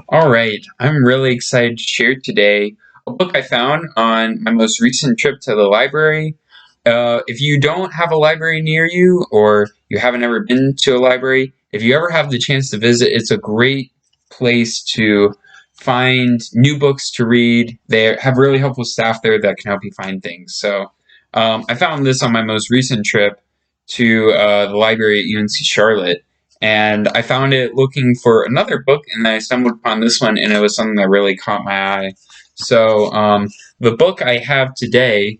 All right, I'm really excited to share today a book I found on my most recent trip to the library. If you don't have a library near you or you haven't ever been to a library, if you ever have the chance to visit, it's a great place to find new books to read. They have really helpful staff there that can help you find things. I found this on my most recent trip to the library at UNC Charlotte. And I found it looking for another book, and I stumbled upon this one, and it was something that really caught my eye. The book I have today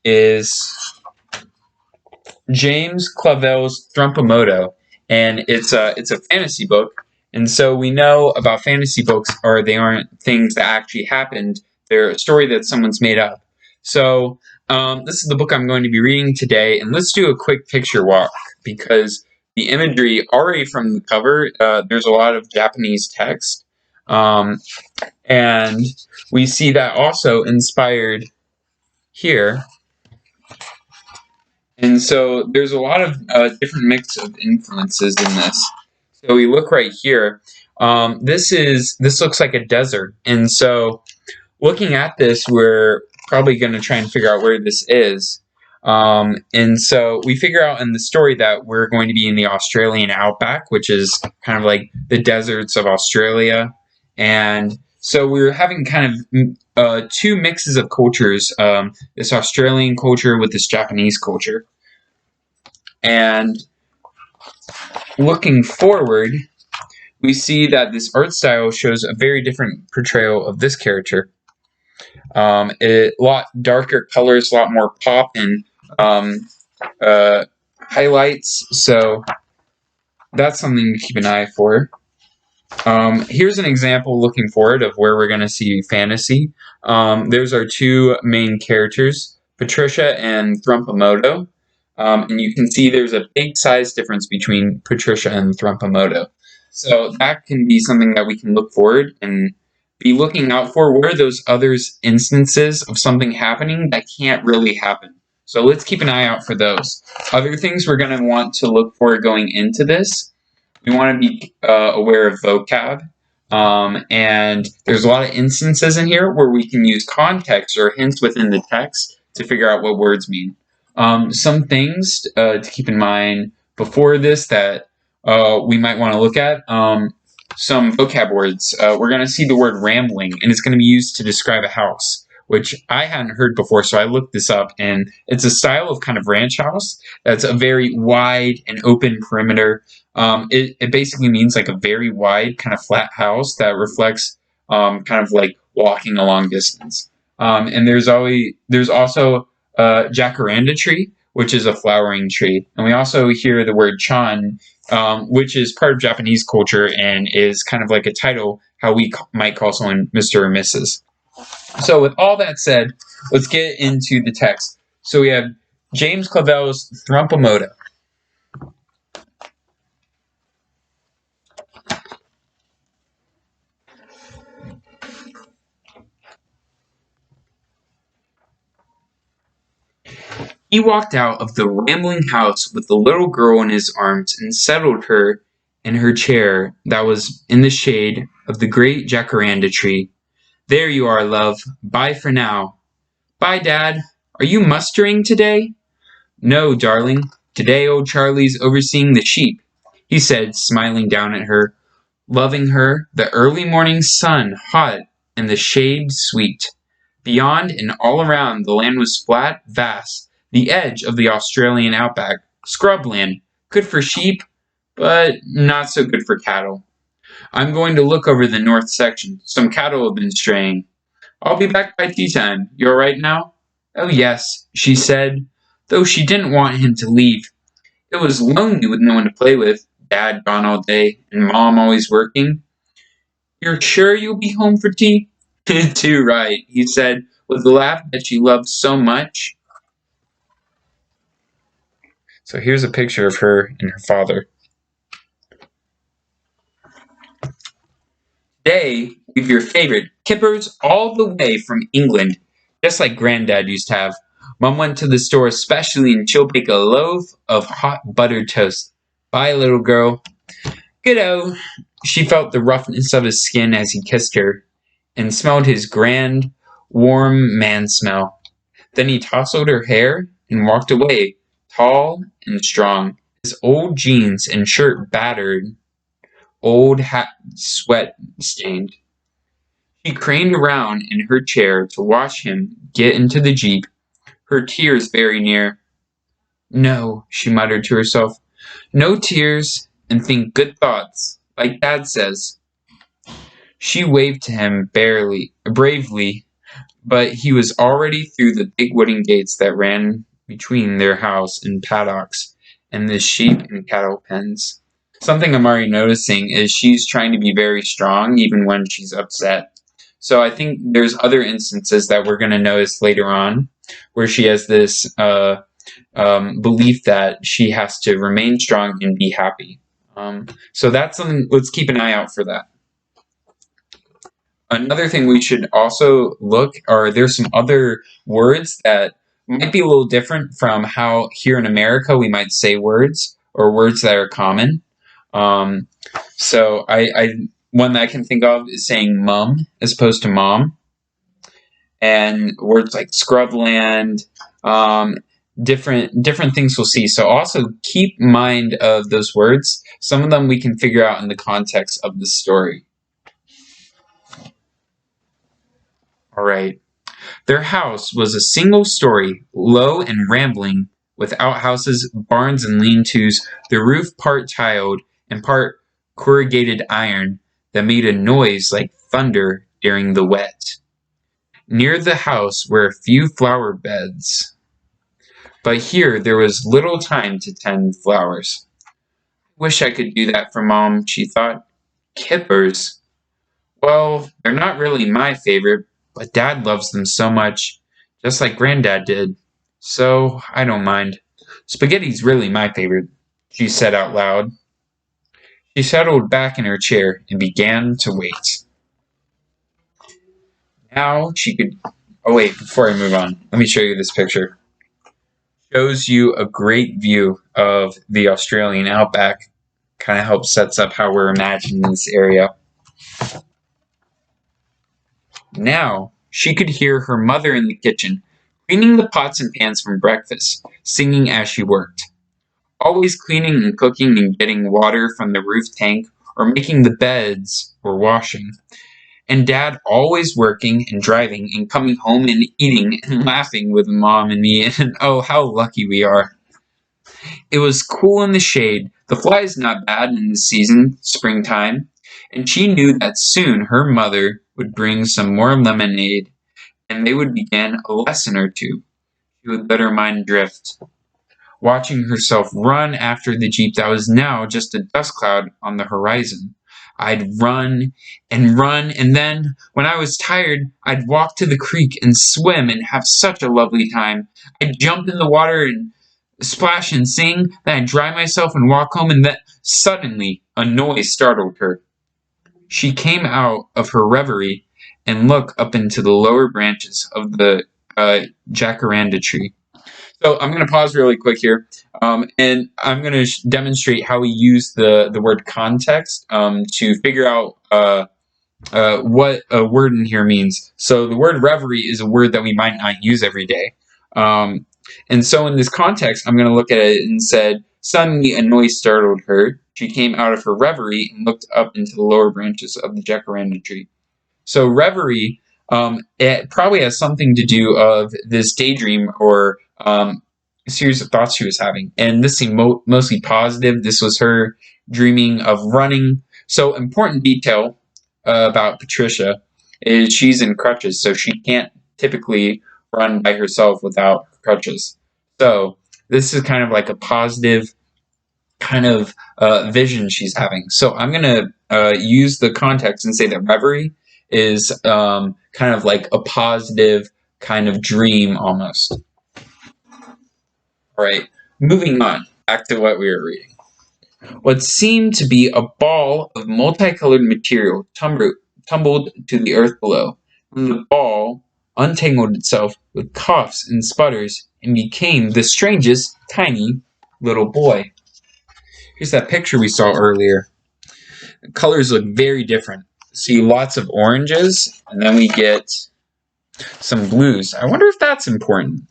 is James Clavell's Thrump-O-Moto, and it's a fantasy book. And so we know about fantasy books are they aren't things that actually happened; they're a story that someone's made up. This is the book I'm going to be reading today, and let's do a quick picture walk because the imagery already from the cover, there's a lot of Japanese text, and we see that also inspired here. And so there's a lot of different mix of influences in this. So we look right here. This looks like a desert, and so looking at this, we're probably going to try and figure out where this is. And so we figure out in the story that we're going to be in the Australian outback, which is kind of like the deserts of Australia. And so we're having kind of two mixes of cultures, this Australian culture with this Japanese culture. And looking forward, we see that this art style shows a very different portrayal of this character. A lot darker colors, a lot more pop and highlights. So that's something to keep an eye for. Here's an example looking forward of where we're going to see fantasy. There's our two main characters, Patricia and Thrump-O-Moto. And you can see there's a big size difference between Patricia and Thrump-O-Moto. So that can be something that we can look forward and be looking out for. Where are those other instances of something happening that can't really happen? So let's keep an eye out for those. Other things we're going to want to look for going into this. We want to be aware of vocab. And there's a lot of instances in here where we can use context or hints within the text to figure out what words mean. Some things to keep in mind before this that we might want to look at. Some vocab words. We're going to see the word rambling, and it's going to be used to describe a house, which I hadn't heard before, so I looked this up, and it's a style of kind of ranch house that's a very wide and open perimeter. It basically means like a very wide kind of flat house that reflects kind of like walking a long distance. And there's also jacaranda tree, which is a flowering tree. And we also hear the word chan, which is part of Japanese culture and is kind of like a title, how we might call someone Mr. or Mrs. So with all that said, let's get into the text. So we have James Clavell's Thrump-O-Moto. He walked out of the rambling house with the little girl in his arms and settled her in her chair that was in the shade of the great jacaranda tree. There you are, love. Bye for now. Bye, Dad. Are you mustering today? No, darling. Today old Charlie's overseeing the sheep, he said, smiling down at her, loving her, the early morning sun hot and the shade sweet. Beyond and all around the land was flat, vast, the edge of the Australian outback, scrubland, good for sheep, but not so good for cattle. I'm going to look over the north section. Some cattle have been straying. I'll be back by tea time. You all right now? Oh, yes, she said, though she didn't want him to leave. It was lonely with no one to play with, Dad gone all day, and Mom always working. You're sure you'll be home for tea? Too right, he said, with a laugh that she loved so much. So here's a picture of her and her father. Today, we have your favorite kippers all the way from England, just like Granddad used to have. Mom went to the store especially and she'll bake a loaf of hot buttered toast. Bye, little girl. Kiddo. She felt the roughness of his skin as he kissed her, and smelled his grand, warm man smell. Then he tousled her hair and walked away, tall and strong, his old jeans and shirt battered, old hat sweat stained. She craned around in her chair to watch him get into the jeep, her tears very near. No, she muttered to herself, no tears, and think good thoughts, like Dad says. She waved to him bravely, but he was already through the big wooden gates that ran between their house and paddocks and the sheep and cattle pens. Something I'm already noticing is she's trying to be very strong even when she's upset. So I think there's other instances that we're going to notice later on where she has this belief that she has to remain strong and be happy. So that's something, let's keep an eye out for that. Another thing we should also look are there's some other words that might be a little different from how here in America we might say words or words that are common. So one that I can think of is saying mum as opposed to mom, and words like scrubland, different things we'll see. So also keep mind of those words. Some of them we can figure out in the context of the story. All right. Their house was a single story, low and rambling, with outhouses, barns, and lean-tos, the roof part tiled and part corrugated iron that made a noise like thunder during the wet. Near the house were a few flower beds, but here there was little time to tend flowers. Wish I could do that for Mom, she thought. Kippers? Well, they're not really my favorite, but Dad loves them so much, just like Granddad did. So, I don't mind. Spaghetti's really my favorite, she said out loud. She settled back in her chair and began to wait. Now she could... Oh wait, before I move on, let me show you this picture. Shows you a great view of the Australian outback. Kind of helps sets up how we're imagining this area. Now she could hear her mother in the kitchen, cleaning the pots and pans from breakfast, singing as she worked. Always cleaning and cooking and getting water from the roof tank, or making the beds, or washing. And Dad always working and driving and coming home and eating and laughing with Mom and me, and oh, how lucky we are. It was cool in the shade, the flies not bad in the season, springtime, and she knew that soon her mother would bring some more lemonade, and they would begin a lesson or two. She would let her mind drift, watching herself run after the jeep that was now just a dust cloud on the horizon. I'd run, and then, when I was tired, I'd walk to the creek and swim and have such a lovely time. I'd jump in the water and splash and sing, then I'd dry myself and walk home, and then suddenly a noise startled her. She came out of her reverie and looked up into the lower branches of the jacaranda tree. So I'm going to pause really quick here, and I'm going to demonstrate how we use the word context to figure out what a word in here means. So the word reverie is a word that we might not use every day. And so in this context, I'm going to look at it and said, suddenly a noise startled her. She came out of her reverie and looked up into the lower branches of the jacaranda tree. So reverie, it probably has something to do of this daydream or a series of thoughts she was having. And this seemed mostly positive. This was her dreaming of running. So important detail about Patricia is she's in crutches, so she can't typically run by herself without crutches. So this is kind of like a positive kind of vision she's having. So I'm going to use the context and say that reverie is kind of like a positive kind of dream almost. All right, moving on, back to what we were reading. What seemed to be a ball of multicolored material tumbled to the earth below, and the ball untangled itself with coughs and sputters and became the strangest tiny little boy. Here's that picture we saw earlier. colors look very different. See lots of oranges, and then we get some blues. I wonder if that's important.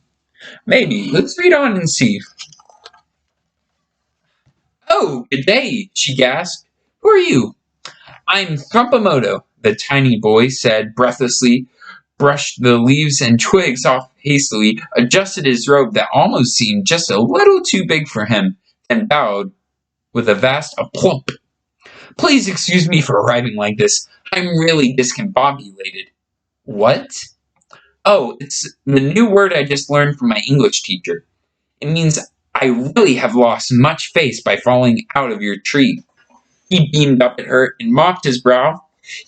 Maybe. Let's read on and see. Oh, good day, she gasped. Who are you? I'm Thrump-O-Moto, the tiny boy said breathlessly, brushed the leaves and twigs off hastily, adjusted his robe that almost seemed just a little too big for him, and bowed with a vast aplomb. Please excuse me for arriving like this. I'm really discombobulated. What? Oh, it's the new word I just learned from my English teacher. It means I really have lost much face by falling out of your tree. He beamed up at her and mopped his brow.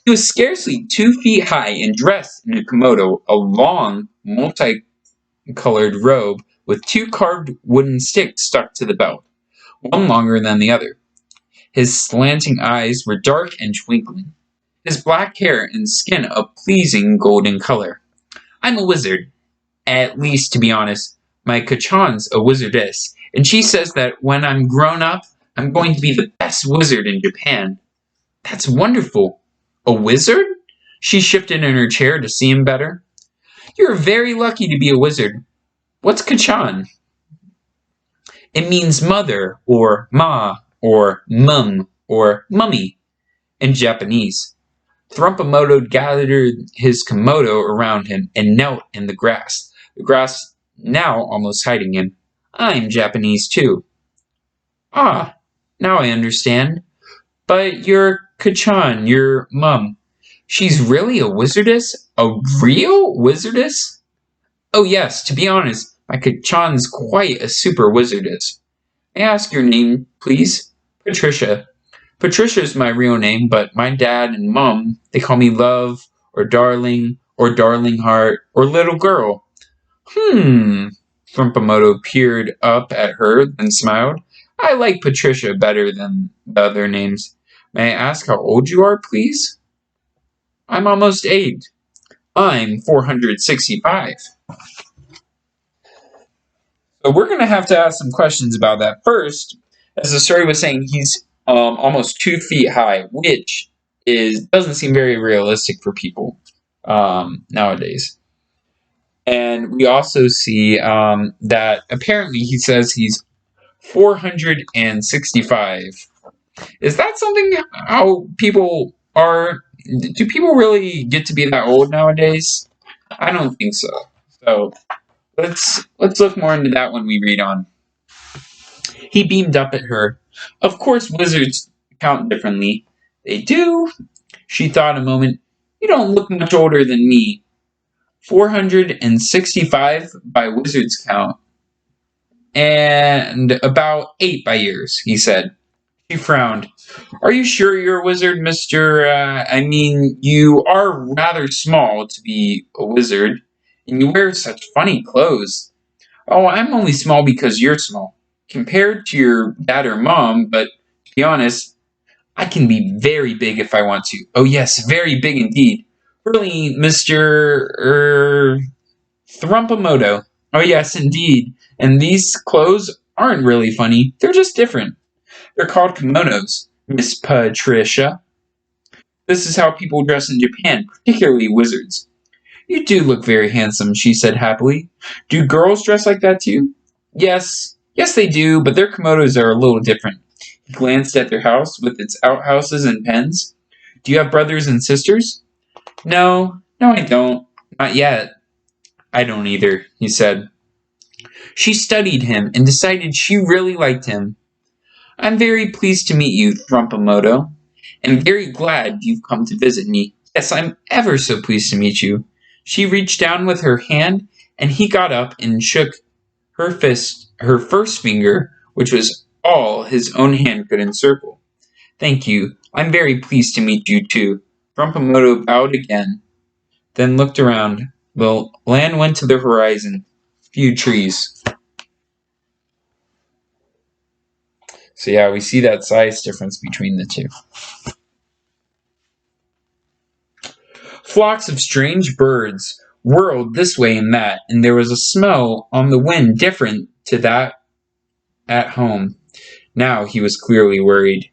He was scarcely 2 feet high and dressed in a komodo, a long, multicolored robe with 2 carved wooden sticks stuck to the belt, one longer than the other. His slanting eyes were dark and twinkling, his black hair and skin a pleasing golden color. I'm a wizard. At least, to be honest, my Kachan's a wizardess, and she says that when I'm grown up, I'm going to be the best wizard in Japan. That's wonderful. A wizard? She shifted in her chair to see him better. You're very lucky to be a wizard. What's Kachan? It means mother, or ma, or mum, or mummy in Japanese. Thrump-O-Moto gathered his komodo around him and knelt in the grass now almost hiding him. I'm Japanese too. Ah, now I understand. But your Kachan, your mum, she's really a wizardess? A real wizardess? Oh yes, to be honest, my Kachan's quite a super wizardess. May I ask your name, please? Patricia. Patricia's my real name, but my dad and mum, they call me Love, or Darling Heart, or Little Girl. Thrump-O-Moto peered up at her, then smiled. I like Patricia better than the other names. May I ask how old you are, please? I'm almost 8. I'm 465. So we're going to have to ask some questions about that. First, as the story was saying, he's almost 2 feet high, which doesn't seem very realistic for people nowadays. And we also see that apparently he says he's 465. Is that something how people are? Do people really get to be that old nowadays? I don't think so. So let's look more into that when we read on. He beamed up at her. Of course wizards count differently. They do. She thought a moment. You don't look much older than me. 465 by wizard's count. And about 8 by yours, he said. She frowned. Are you sure you're a wizard, you are rather small to be a wizard, and you wear such funny clothes. Oh, I'm only small because you're small, compared to your dad or mom, but to be honest, I can be very big if I want to. Oh yes, very big indeed. Really, Mr. Thrump-O-Moto. Oh yes, indeed. And these clothes aren't really funny, they're just different. They're called kimonos, Miss Patricia. This is how people dress in Japan, particularly wizards. You do look very handsome, she said happily. Do girls dress like that too? Yes, they do, but their kimonos are a little different. He glanced at their house with its outhouses and pens. Do you have brothers and sisters? No, I don't. Not yet. I don't either, he said. She studied him and decided she really liked him. I'm very pleased to meet you, Thrump-O-Moto, and very glad you've come to visit me. Yes, I'm ever so pleased to meet you. She reached down with her hand, and he got up and shook her first finger, which was all his own hand could encircle. Thank you. I'm very pleased to meet you, too. Thrump-O-Moto bowed again, then looked around. The land went to the horizon. Few trees. So yeah, we see that size difference between the two. Flocks of strange birds whirled this way and that, and there was a smell on the wind different to that at home. Now he was clearly worried.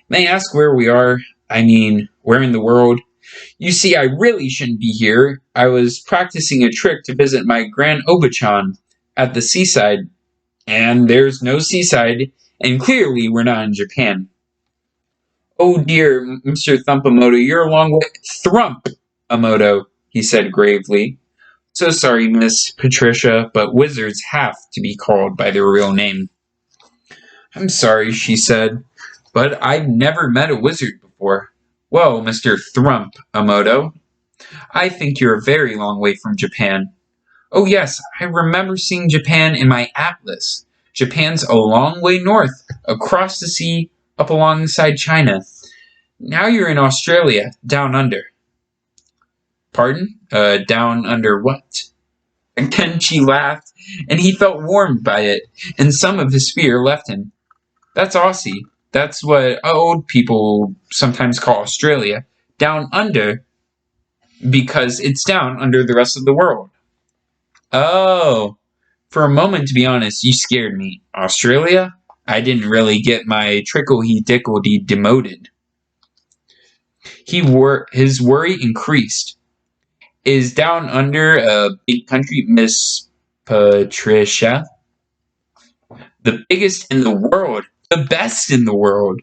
May I ask where we are? I mean, where in the world? You see, I really shouldn't be here. I was practicing a trick to visit my Grand Obachan at the seaside, and there's no seaside, and clearly we're not in Japan. Oh dear, Mr. Thrump-O-Moto, you're a long way. Thrump-O-Moto, he said gravely. So sorry, Miss Patricia, but wizards have to be called by their real name. I'm sorry, she said, but I've never met a wizard before. Well, Mr. Thrump-O-Moto, I think you're a very long way from Japan. Oh yes, I remember seeing Japan in my atlas. Japan's a long way north, across the sea, up alongside China. Now you're in Australia, down under. Pardon? Down under what? Again she laughed, and he felt warmed by it, and some of his fear left him. That's Aussie. That's what old people sometimes call Australia. Down under, because it's down under the rest of the world. Oh, for a moment, to be honest, you scared me. Australia? I didn't really get my trickle-he-dickle-dee demoted. His worry increased. Is down under a big country, Miss Patricia? The biggest in the world. The best in the world.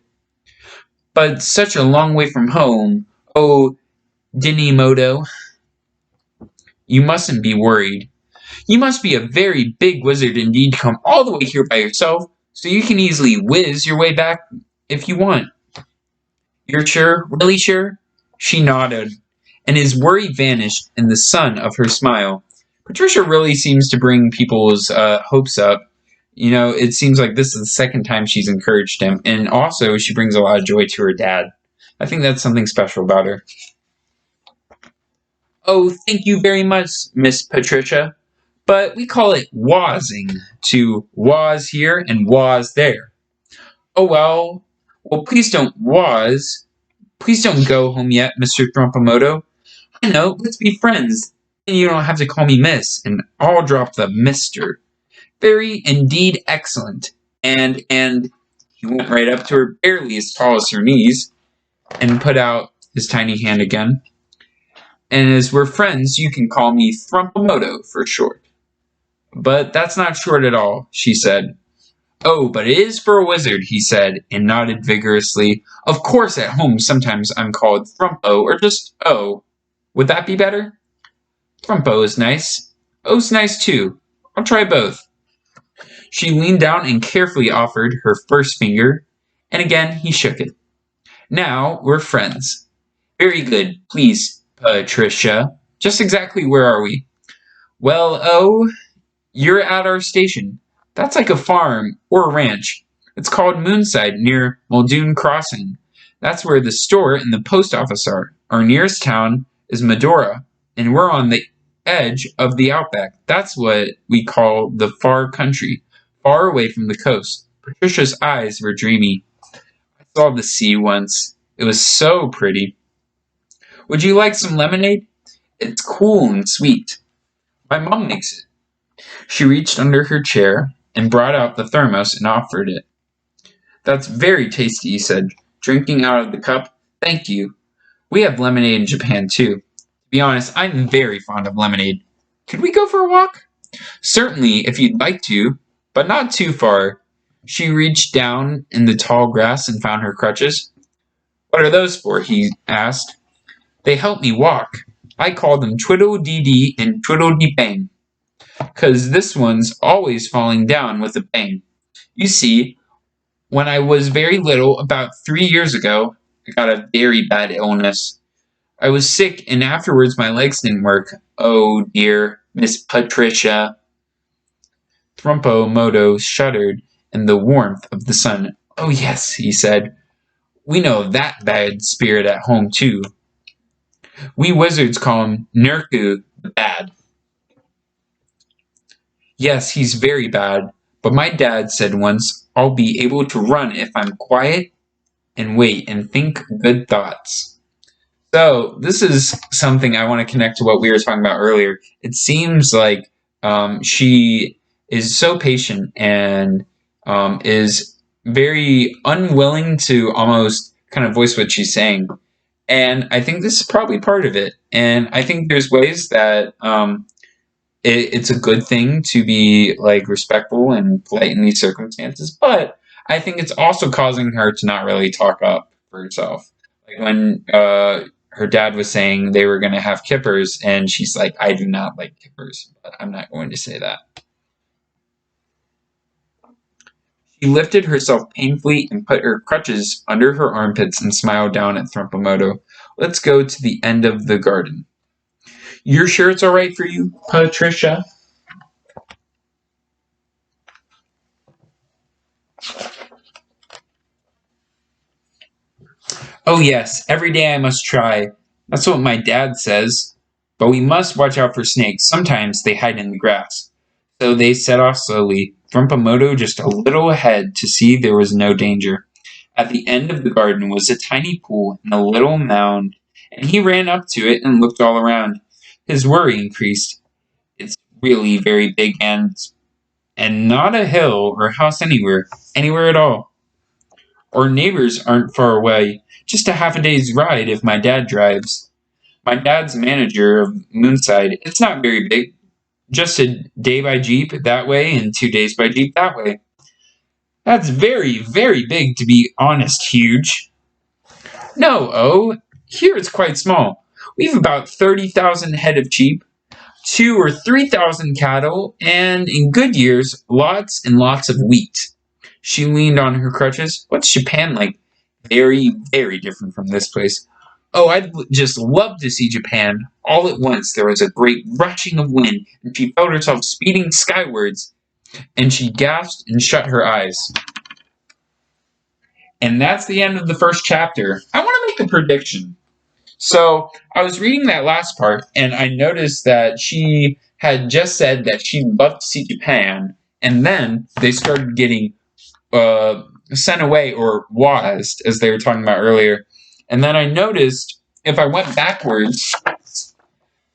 But such a long way from home. Oh, Dinimoto. You mustn't be worried. You must be a very big wizard indeed to come all the way here by yourself, so you can easily whiz your way back if you want. You're sure? Really sure? She nodded, and his worry vanished in the sun of her smile. Patricia really seems to bring people's hopes up. You know, it seems like this is the second time she's encouraged him, and also she brings a lot of joy to her dad. I think that's something special about her. Oh, thank you very much, Miss Patricia. But we call it wazzing, to waz here and waz there. Oh well, please don't waz. Please don't go home yet, Mr. Thrump-O-Moto. I know, let's be friends. And you don't have to call me Miss, and I'll drop the Mister. Very, indeed, excellent. And he went right up to her, barely as tall as her knees, and put out his tiny hand again. And as we're friends, you can call me Thrump-O-Moto for short. But that's not short at all, she said. Oh, but it is for a wizard, he said, and nodded vigorously. Of course, at home sometimes I'm called Thrump-O, or just O. Would that be better? Thrump-O is nice. O's nice too. I'll try both. She leaned down and carefully offered her first finger, and again he shook it. Now we're friends. Very good. Please, Patricia. Just exactly where are we? Well, O, you're at our station. That's like a farm or a ranch. It's called Moonside near Muldoon Crossing. That's where the store and the post office are. Our nearest town is Medora, and we're on the edge of the outback. That's what we call the far country, far away from the coast. Patricia's eyes were dreamy. I saw the sea once. It was so pretty. Would you like some lemonade? It's cool and sweet. My mom makes it. She reached under her chair and brought out the thermos and offered it. That's very tasty, he said, drinking out of the cup. Thank you. We have lemonade in Japan, too. To be honest, I'm very fond of lemonade. Could we go for a walk? Certainly, if you'd like to, but not too far. She reached down in the tall grass and found her crutches. What are those for? He asked. They help me walk. I call them twiddle-dee-dee and twiddle-dee-bang. 'Cause this one's always falling down with a bang. You see, when I was very little, about 3 years ago, I got a very bad illness. I was sick, and afterwards my legs didn't work. Oh dear, Miss Patricia. Thrump-O-Moto shuddered in the warmth of the sun. Oh yes, he said. We know that bad spirit at home too. We wizards call him Nurku the Bad. Yes, he's very bad, but my dad said once I'll be able to run if I'm quiet and wait and think good thoughts. So this is something I want to connect to what we were talking about earlier. It seems like she is so patient and is very unwilling to almost kind of voice what she's saying. And I think this is probably part of it. And I think there's ways that it's a good thing to be like respectful and polite in these circumstances, but I think it's also causing her to not really talk up for herself. Like when her dad was saying they were going to have kippers, and she's like, I do not like kippers, but I'm not going to say that. She lifted herself painfully and put her crutches under her armpits and smiled down at Thrump-O-Moto. Let's go to the end of the garden. You're sure it's all right for you, Patricia? Oh, yes, every day I must try. That's what my dad says. But we must watch out for snakes. Sometimes they hide in the grass. So they set off slowly, Thrump-O-Moto just a little ahead to see there was no danger. At the end of the garden was a tiny pool and a little mound, and he ran up to it and looked all around. His worry increased. It's really very big and not a hill or house anywhere at all. Our neighbors aren't far away, just a half a day's ride if my dad drives. My dad's manager of Moonside. It's not very big, just a day by Jeep that way and 2 days by Jeep that way. That's very, very big to be honest, huge. No, here it's quite small. We've about 30,000 head of sheep, 2 or 3,000 cattle, and in good years, lots and lots of wheat. She leaned on her crutches. What's Japan like? Very, very different from this place. Oh, I'd just love to see Japan. All at once, there was a great rushing of wind, and she felt herself speeding skywards, and she gasped and shut her eyes. And that's the end of the first chapter. I want to make a prediction. So I was reading that last part, and I noticed that she had just said that she'd love to see Japan, and then they started getting sent away, or WASD, as they were talking about earlier. And then I noticed, if I went backwards,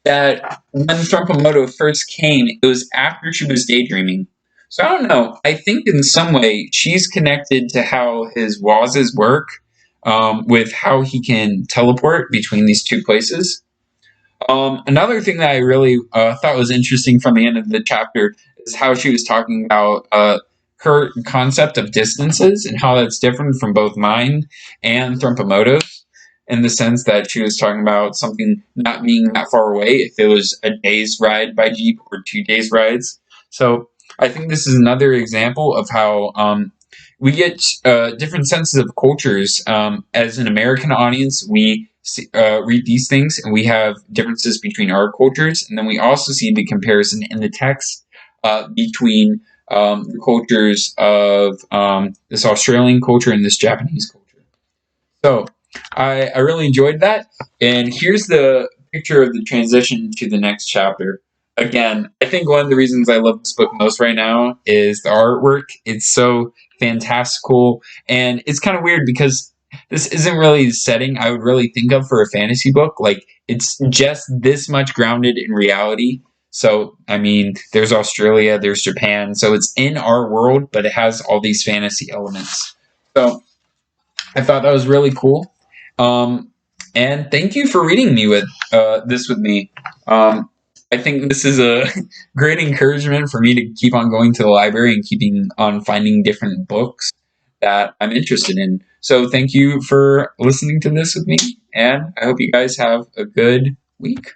that when Thrump-O-Moto first came, it was after she was daydreaming. So I don't know. I think in some way she's connected to how his WASs work, with how he can teleport between these two places. Another thing that I really thought was interesting from the end of the chapter is how she was talking about her concept of distances and how that's different from both mine and Thrump-O-Moto's, in the sense that she was talking about something not being that far away if it was a day's ride by Jeep or 2 days' rides. So I think this is another example of how we get different senses of cultures. As an American audience, we read these things and we have differences between our cultures, and then we also see the comparison in the text between the cultures of this Australian culture and this Japanese culture. So I really enjoyed that, and here's the picture of the transition to the next chapter. Again, I think one of the reasons I love this book most right now is the artwork. It's so fantastical, and it's kind of weird because this isn't really the setting I would really think of for a fantasy book. Like, it's just this much grounded in reality. So, I mean, there's Australia, there's Japan, so it's in our world, but it has all these fantasy elements. So, I thought that was really cool. And thank you for reading me with this with me. I think this is a great encouragement for me to keep on going to the library and keeping on finding different books that I'm interested in. So thank you for listening to this with me, and I hope you guys have a good week.